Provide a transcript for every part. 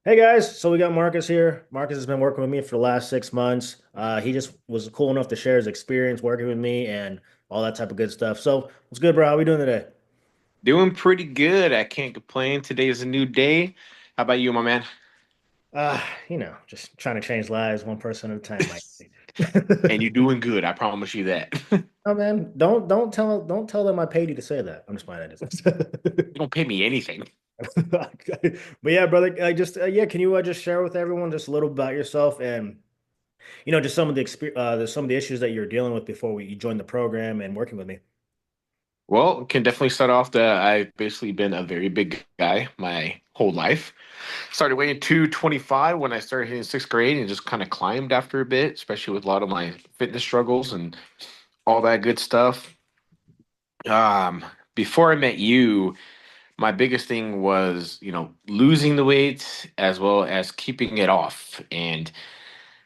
Hey guys, so we got Marcus here. Marcus has been working with me for the last 6 months. He just was cool enough to share his experience working with me and all that type of good stuff. So, what's good, bro? How we doing today? Doing pretty good. I can't complain. Today is a new day. How about you, my man? Just trying to change lives one person at a time, Mike. And you're doing good. I promise you that. Oh man, don't tell them I paid you to say that. I'm just playing. I just. You don't pay me anything. But yeah, brother, can you just share with everyone just a little about yourself and just some of some of the issues that you're dealing with before you joined the program and working with me. Well, can definitely start off that I've basically been a very big guy my whole life. Started weighing 225 when I started hitting sixth grade and just kind of climbed after a bit, especially with a lot of my fitness struggles and all that good stuff. Um, Before I met you, my biggest thing was, losing the weight as well as keeping it off. And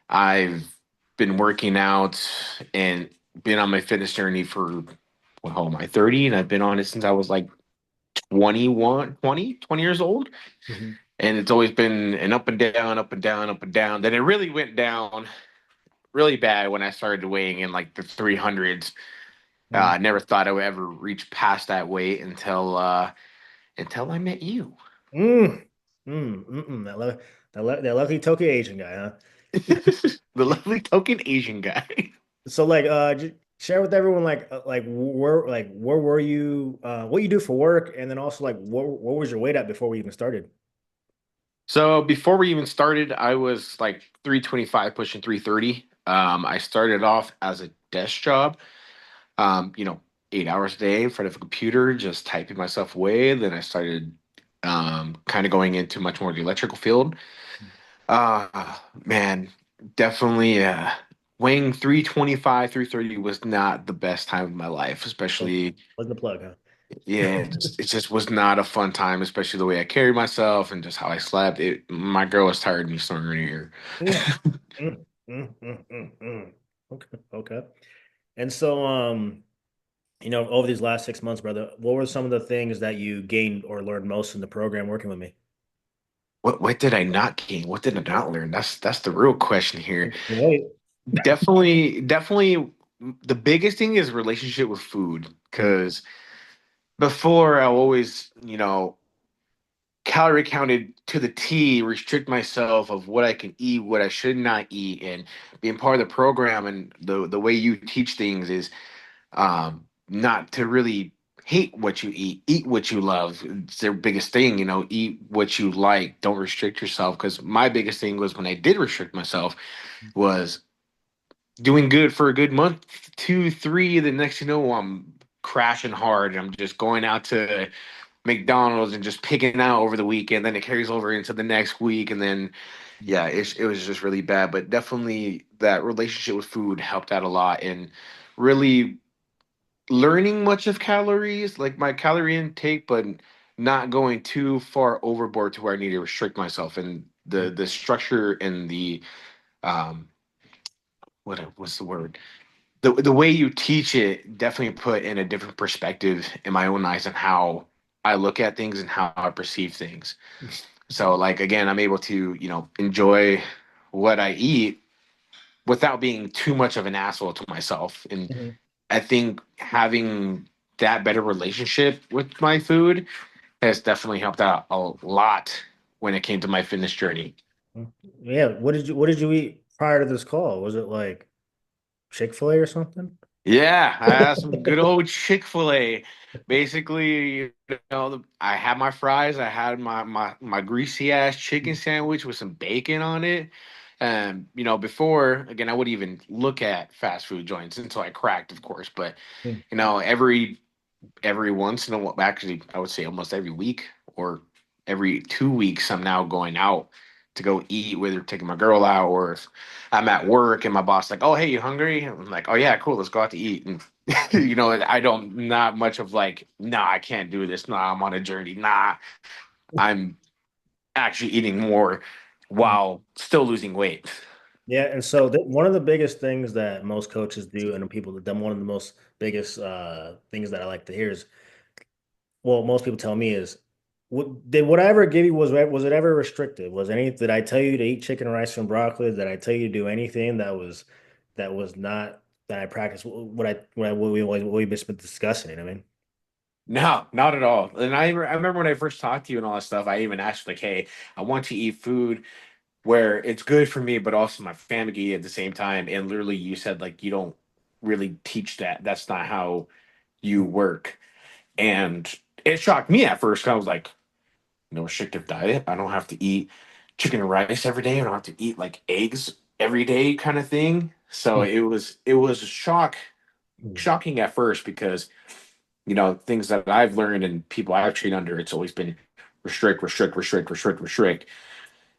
I've been working out and been on my fitness journey for, well, how am I, 30? And I've been on it since I was like 20 years old. Mhm. And it's always been an up and down, up and down, up and down. Then it really went down really bad when I started weighing in like the 300s. Mm, I never thought I would ever reach past that weight until I met you. mm, that lucky Tokyo Asian guy, huh? The lovely token Asian guy. So share with everyone where were you what you do for work, and then also like what was your weight at before we even started? So before we even started, I was like 325 pushing 330. I started off as a desk job, um, you know, 8 hours a day in front of a computer, just typing myself away. Then I started kind of going into much more the electrical field. Man, definitely weighing 325, 330 was not the best time of my life, especially Wasn't the plug, yeah, it just was not a fun time, especially the way I carried myself and just how I slept. My girl was tired of me snoring in her ear. huh? Okay, okay. And so over these last 6 months, brother, what were some of the things that you gained or learned most in the program working with me? What did I not gain? What did I not learn? That's the real question here. Right. Definitely the biggest thing is relationship with food. Mm, Because before I always, calorie counted to the T, restrict myself of what I can eat, what I should not eat, and being part of the program and the way you teach things is not to really hate what you eat what you love. It's their biggest thing, eat what you like, don't restrict yourself. Because my biggest thing was when I did restrict myself was doing good for a good month, two, three. The next, I'm crashing hard. I'm just going out to McDonald's and just picking out over the weekend. Then it carries over into the next week, and then yeah, it was just really bad. But definitely that relationship with food helped out a lot, and really learning much of calories, like my calorie intake, but not going too far overboard to where I need to restrict myself. And mm, the structure and the um what's the word? The way you teach it definitely put in a different perspective in my own eyes on how I look at things and how I perceive things. So like again, I'm able to, enjoy what I eat without being too much of an asshole to myself. And mhm. I think having that better relationship with my food has definitely helped out a lot when it came to my fitness journey. Yeah, what did you eat prior to this call? Was it like Chick-fil-A or something? Yeah, I had some good old Chick-fil-A. Basically, I had my fries, I had my greasy ass chicken sandwich with some bacon on it. And before, again, I wouldn't even look at fast food joints until I cracked, of course. But Mm, every once in a while, actually, I would say almost every week or every 2 weeks, I'm now going out to go eat, whether taking my girl out or if I'm at work and my boss like, "Oh, hey, you hungry?" I'm like, "Oh yeah, cool, let's go out to eat." And I don't not much of like, "Nah, I can't do this. Nah, I'm on a journey. Nah, I'm actually eating more mm. while still losing weight." Yeah, and so one of the biggest things that most coaches do, and people that them one of the most biggest things that I like to hear is, well, most people tell me is Did what I ever give you was it ever restrictive? Did I tell you to eat chicken, rice, and broccoli? Did I tell you to do anything that was not that I practiced? What we've been discussing? You know what I mean? No, not at all. And I remember when I first talked to you and all that stuff, I even asked like, "Hey, I want to eat food where it's good for me, but also my family can eat at the same time." And literally, you said like you don't really teach that. That's not how you work. And it shocked me at first. 'Cause I was like, no restrictive diet. I don't have to eat chicken and rice every day. I don't have to eat like eggs every day, kind of thing. So it was a shocking at first because things that I've learned and people I've trained under, it's always been restrict, restrict, restrict, restrict, restrict.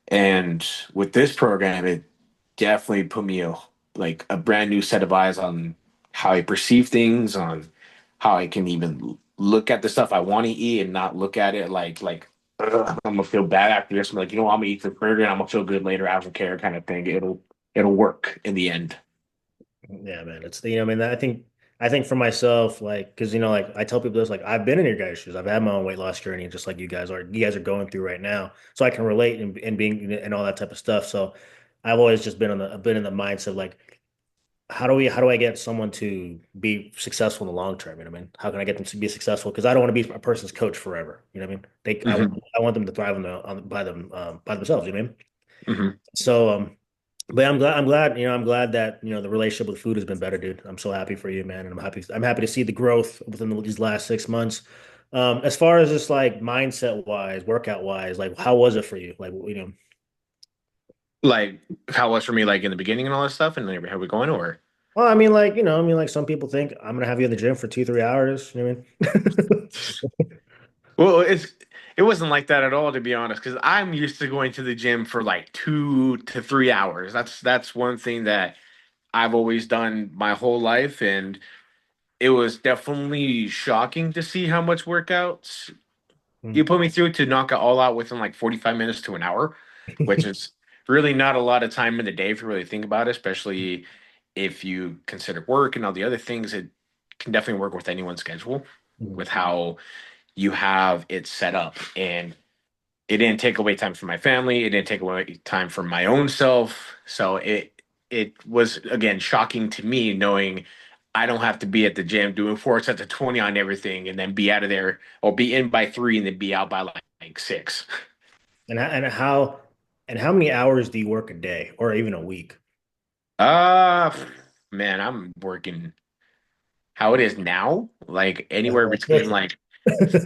And with this program, it definitely put me like a brand new set of eyes on how I perceive things, on how I can even look at the stuff I want to eat and not look at it like "Ugh, I'm gonna feel bad after this." I'm like, I'm gonna eat the burger and I'm gonna feel good later. I don't care, kind of thing. It'll work in the end. Yeah, man. I mean, I think for myself, like, because like I tell people this, like I've been in your guys' shoes. I've had my own weight loss journey, just like you guys are. You guys are going through right now, so I can relate and being and all that type of stuff. So I've always just been in the mindset of like, how do I get someone to be successful in the long term? You know what I mean? How can I get them to be successful? Because I don't want to be a person's coach forever. You know what I mean? Hmm. I want them to thrive by themselves. You know what I mean? Hmm. So but I'm glad that, the relationship with food has been better, dude. I'm so happy for you, man. And I'm happy to see the growth within these last 6 months. As far as just like mindset wise, workout wise, like how was it for you? Like, Like how it was for me, like in the beginning and all that stuff, and like, how we going or. well, I mean, like some people think I'm gonna have you in the gym for 2, 3 hours. You know what I mean? Well, it wasn't like that at all, to be honest, because I'm used to going to the gym for like 2 to 3 hours. That's one thing that I've always done my whole life, and it was definitely shocking to see how much workouts you put me through to knock it all out within like 45 minutes to an hour, which is really not a lot of time in the day if you really think about it, especially if you consider work and all the other things. It can definitely work with anyone's schedule with how you have it set up. And it didn't take away time from my family. It didn't take away time from my own self. So it was again shocking to me knowing I don't have to be at the gym doing 4 sets of 20 on everything and then be out of there or be in by 3 and then be out by like 6. And how and how and how many hours do you work a day or even a week? Uh man, I'm working how it is now, like anywhere between like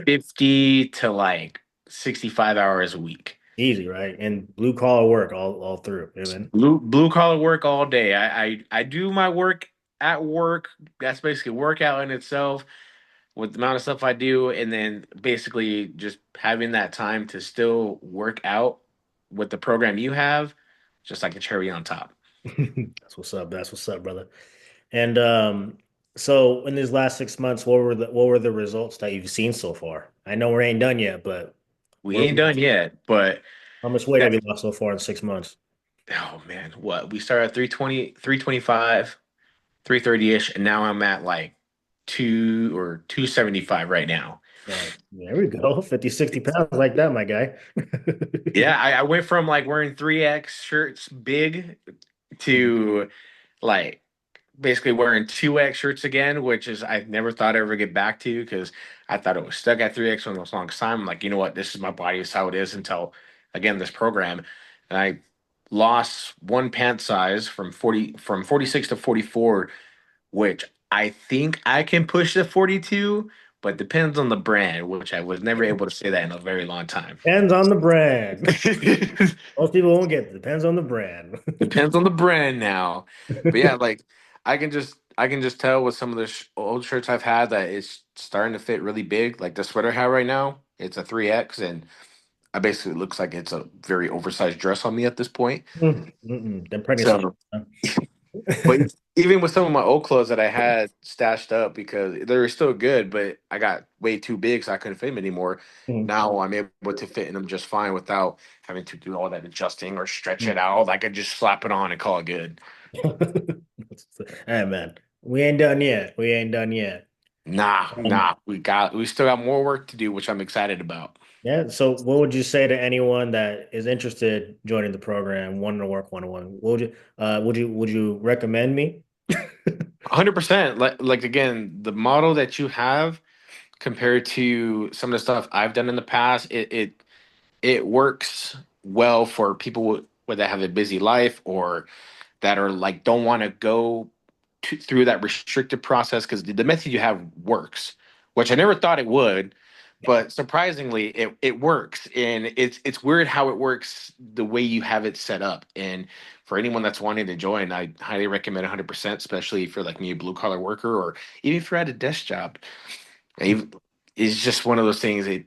50 to like 65 hours a week. Easy, right? And blue collar work all through. You know what I mean? Blue collar work all day. I do my work at work. That's basically workout in itself with the amount of stuff I do, and then basically just having that time to still work out with the program you have, just like a cherry on top. That's what's up. That's what's up, brother. And so in these last 6 months, what were the results that you've seen so far? I know we ain't done yet, but We where ain't done yet, but how much weight have that you lost so far in 6 months? oh man, what we started at 320, 325, 330-ish, and now I'm at like 275 right now. There we go. 50, 60 pounds like that, my guy. Yeah, I went from like wearing 3X shirts big to like basically wearing 2X shirts again, which is I never thought I'd ever get back to because I thought it was stuck at 3X for the longest time. I'm like, you know what, this is my body, this is how it is until again this program. And I lost one pant size from 46 to 44, which I think I can push to 42, but depends on the brand, which I was never able to say that in a very long time. Depends on the brand. Most people won't get it. Depends on the brand. Depends on the brand now. But yeah, like I can just tell with some of the old shirts I've had that it's starting to fit really big. Like the sweater I have right now, it's a 3X and I basically it looks like it's a very oversized dress on me at this point. Them pregnancy. So, but even with some of my old clothes that I had stashed up because they were still good, but I got way too big so I couldn't fit them anymore. Now I'm able to fit in them just fine without having to do all that adjusting or stretch it out. I could just slap it on and call it good. Hey man, we ain't done yet. We ain't done yet. Nah, Um, nah. We still got more work to do, which I'm excited about. Yeah. So what would you say to anyone that is interested joining the program, wanting to work one-on-one? What would you recommend me? 100%. Like again, the model that you have compared to some of the stuff I've done in the past, it works well for people that have a busy life or that are like don't want to go through that restricted process because the method you have works, which I never thought it would, but surprisingly, it works, and it's weird how it works the way you have it set up. And for anyone that's wanting to join, I highly recommend 100%, especially if you're like me, a blue collar worker, or even if you're at a desk job. Even- It's just one of those things. You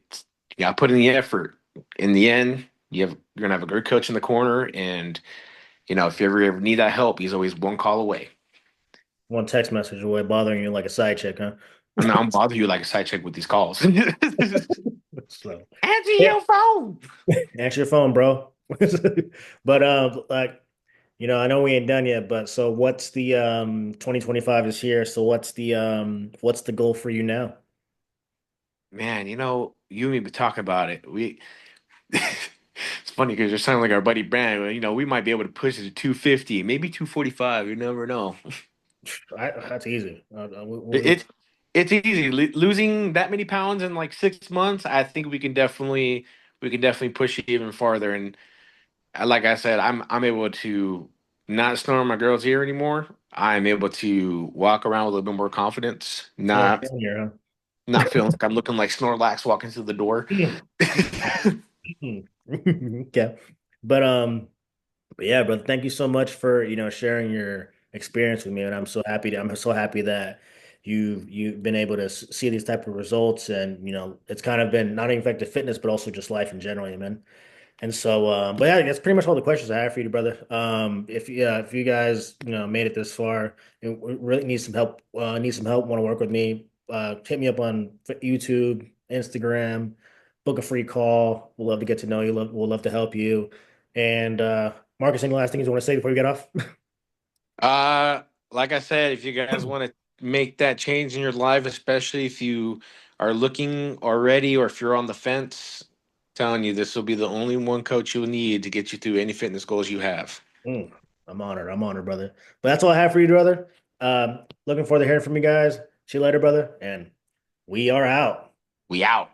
got to put in the effort. In the end, you're gonna have a great coach in the corner, and if you ever need that help, he's always one call away. One text message away, bothering you like a side chick, huh? And I'm bother you like a side check with these calls. Answer So yeah, your phone. answer your phone, bro. But like I know we ain't done yet, but so what's the 2025 is here. So what's the goal for you now? Man, you and me been talking about it. It's funny because you're sounding like our buddy Brand. We might be able to push it to 250, maybe 245. You never know. That's easy. It, it it's easy. Losing that many pounds in like 6 months. I think we can definitely push it even farther. And like I said, I'm able to not snore in my girl's ear anymore. I'm able to walk around with a little bit more confidence, Snort not down here, not feeling like I'm looking like Snorlax walking through the door. huh? Okay. But yeah, brother, thank you so much for, sharing your experience with me. And I'm so happy that you've been able to see these type of results. And, it's kind of been not even affected fitness, but also just life in general, man. And so, but yeah, that's pretty much all the questions I have for you, brother. If you guys, made it this far and really need some help, want to work with me, hit me up on YouTube, Instagram, book a free call. We'll love to get to know you. We'll love to help you. And Marcus, any last things you want to say before we get off? Uh, like I said, if you guys want to make that change in your life, especially if you are looking already or if you're on the fence, telling you this will be the only one coach you'll need to get you through any fitness goals you have. Mm, I'm honored. I'm honored, brother. But that's all I have for you, brother. Looking forward to hearing from you guys. See you later, brother. And we are out. We out.